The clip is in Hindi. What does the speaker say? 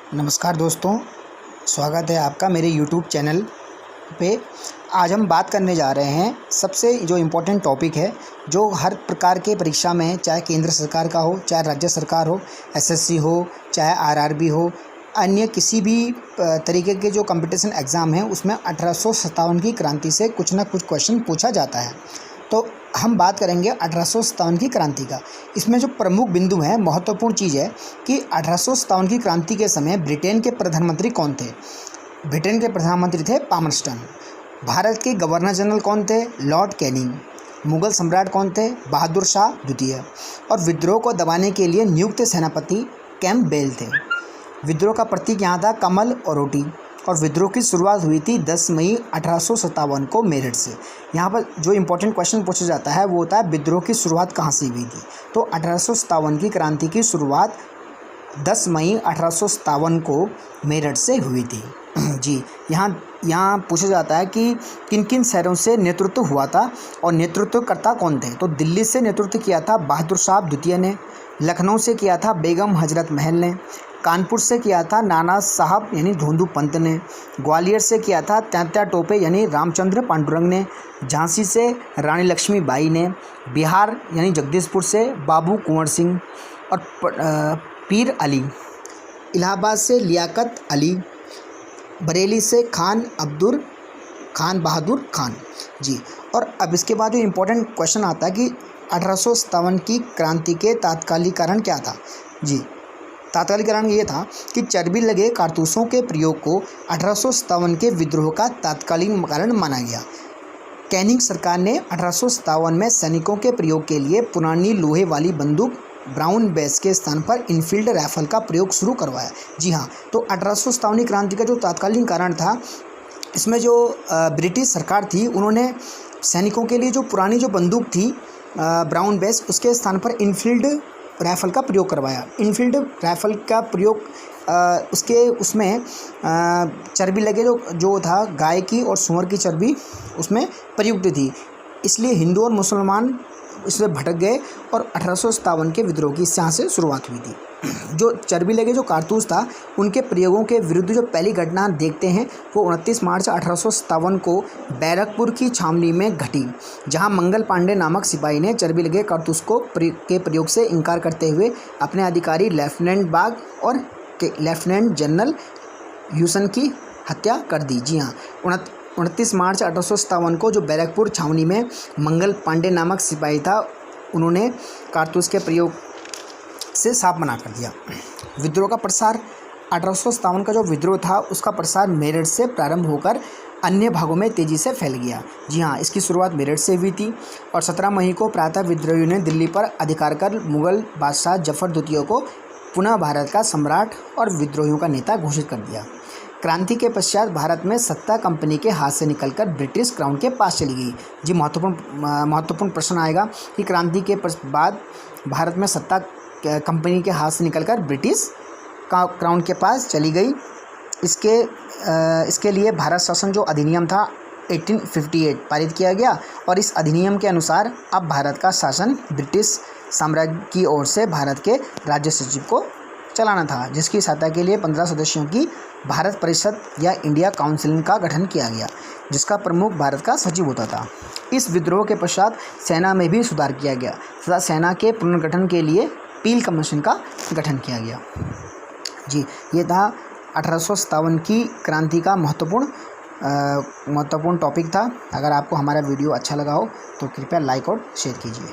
नमस्कार दोस्तों, स्वागत है आपका मेरे YouTube चैनल पे। आज हम बात करने जा रहे हैं सबसे जो इम्पोर्टेंट टॉपिक है, जो हर प्रकार के परीक्षा में, चाहे केंद्र सरकार का हो, चाहे राज्य सरकार हो, एसएससी हो, चाहे आरआरबी हो, अन्य किसी भी तरीके के जो कंपटीशन एग्ज़ाम है उसमें 1857 की क्रांति से कुछ ना कुछ क्वेश्चन पूछा जाता है। तो हम बात करेंगे 1857 की क्रांति का। इसमें जो प्रमुख बिंदु है, महत्वपूर्ण चीज़ है कि 1857 की क्रांति के समय ब्रिटेन के प्रधानमंत्री कौन थे। ब्रिटेन के प्रधानमंत्री थे पामरस्टन। भारत के गवर्नर जनरल कौन थे? Lord Canning. मुगल सम्राट कौन थे? बहादुर शाह द्वितीय। और विद्रोह को दबाने के लिए नियुक्त सेनापति कैम्पबेल थे। विद्रोह का प्रतीक यहाँ था कमल और रोटी। और विद्रोह की शुरुआत हुई थी 10 मई 1857 को मेरठ से। यहाँ पर जो इम्पोर्टेंट क्वेश्चन पूछा जाता है वो होता है विद्रोह की शुरुआत कहाँ से हुई थी। तो 1857 की क्रांति की शुरुआत 10 मई 1857 को मेरठ से हुई थी। जी, यहाँ पूछा जाता है कि किन किन शहरों से नेतृत्व हुआ था और नेतृत्वकर्ता कौन थे। तो दिल्ली से नेतृत्व किया था बहादुर शाह द्वितीय ने, लखनऊ से किया था बेगम हजरत महल ने, कानपुर से किया था नाना साहब यानी धोंदू पंत ने, ग्वालियर से किया था तात्या टोपे यानी रामचंद्र पांडुरंग ने, झांसी से रानी लक्ष्मीबाई ने, बिहार यानी जगदीशपुर से बाबू कुंवर सिंह और पीर अली, इलाहाबाद से लियाकत अली, बरेली से खान बहादुर खान। जी, और अब इसके बाद जो इम्पोर्टेंट क्वेश्चन आता है कि 1857 की क्रांति के तात्कालिक कारण क्या था। जी, तात्कालिक कारण ये था कि चर्बी लगे कारतूसों के प्रयोग को 1857 के विद्रोह का तात्कालिक कारण माना गया। कैनिंग सरकार ने 1857 में सैनिकों के प्रयोग के लिए पुरानी लोहे वाली बंदूक ब्राउन बेस के स्थान पर इनफील्ड राइफल का प्रयोग शुरू करवाया। जी हाँ, तो 1857 क्रांति का जो तात्कालिक कारण था, इसमें जो ब्रिटिश सरकार थी उन्होंने सैनिकों के लिए जो पुरानी जो बंदूक थी ब्राउन बेस, उसके स्थान पर इनफील्ड राइफ़ल का प्रयोग करवाया। इनफील्ड राइफ़ल का प्रयोग उसमें चर्बी लगे जो था गाय की और सूअर की चर्बी उसमें प्रयुक्त थी, इसलिए हिंदू और मुसलमान इसमें भटक गए और 1857 के विद्रोह की यहाँ से शुरुआत हुई थी। जो चर्बी लगे जो कारतूस था, उनके प्रयोगों के विरुद्ध जो पहली घटना देखते हैं वो 29 मार्च 1857 को बैरकपुर की छावनी में घटी, जहां मंगल पांडे नामक सिपाही ने चर्बी लगे कारतूस के प्रयोग से इनकार करते हुए अपने अधिकारी लेफ्टिनेंट बाग और लेफ्टिनेंट जनरल ह्यूसन की हत्या कर दी। जी हाँ, 29 मार्च 1857 को जो बैरकपुर छावनी में मंगल पांडे नामक सिपाही था, उन्होंने कारतूस के प्रयोग से साफ मना कर दिया। विद्रोह का प्रसार 1857 का जो विद्रोह था उसका प्रसार मेरठ से प्रारंभ होकर अन्य भागों में तेज़ी से फैल गया। जी हाँ, इसकी शुरुआत मेरठ से हुई थी और 17 मई को प्रातः विद्रोहियों ने दिल्ली पर अधिकार कर मुगल बादशाह जफर द्वितीय को पुनः भारत का सम्राट और विद्रोहियों का नेता घोषित कर दिया। क्रांति के पश्चात भारत में सत्ता कंपनी के हाथ से निकलकर ब्रिटिश क्राउन के पास चली गई। जी, महत्वपूर्ण प्रश्न आएगा कि क्रांति के बाद भारत में सत्ता कंपनी के हाथ से निकलकर ब्रिटिश क्राउन के पास चली गई। इसके लिए भारत शासन जो अधिनियम था 1858 पारित किया गया और इस अधिनियम के अनुसार अब भारत का शासन ब्रिटिश साम्राज्य की ओर से भारत के राज्य सचिव को चलाना था, जिसकी सहायता के लिए 15 सदस्यों की भारत परिषद या इंडिया काउंसिल का गठन किया गया, जिसका प्रमुख भारत का सचिव होता था। इस विद्रोह के पश्चात सेना में भी सुधार किया गया तथा सेना के पुनर्गठन के लिए पील कमीशन का गठन किया गया। जी, ये था 1857 की क्रांति का महत्वपूर्ण टॉपिक था। अगर आपको हमारा वीडियो अच्छा लगा हो तो कृपया लाइक और शेयर कीजिए।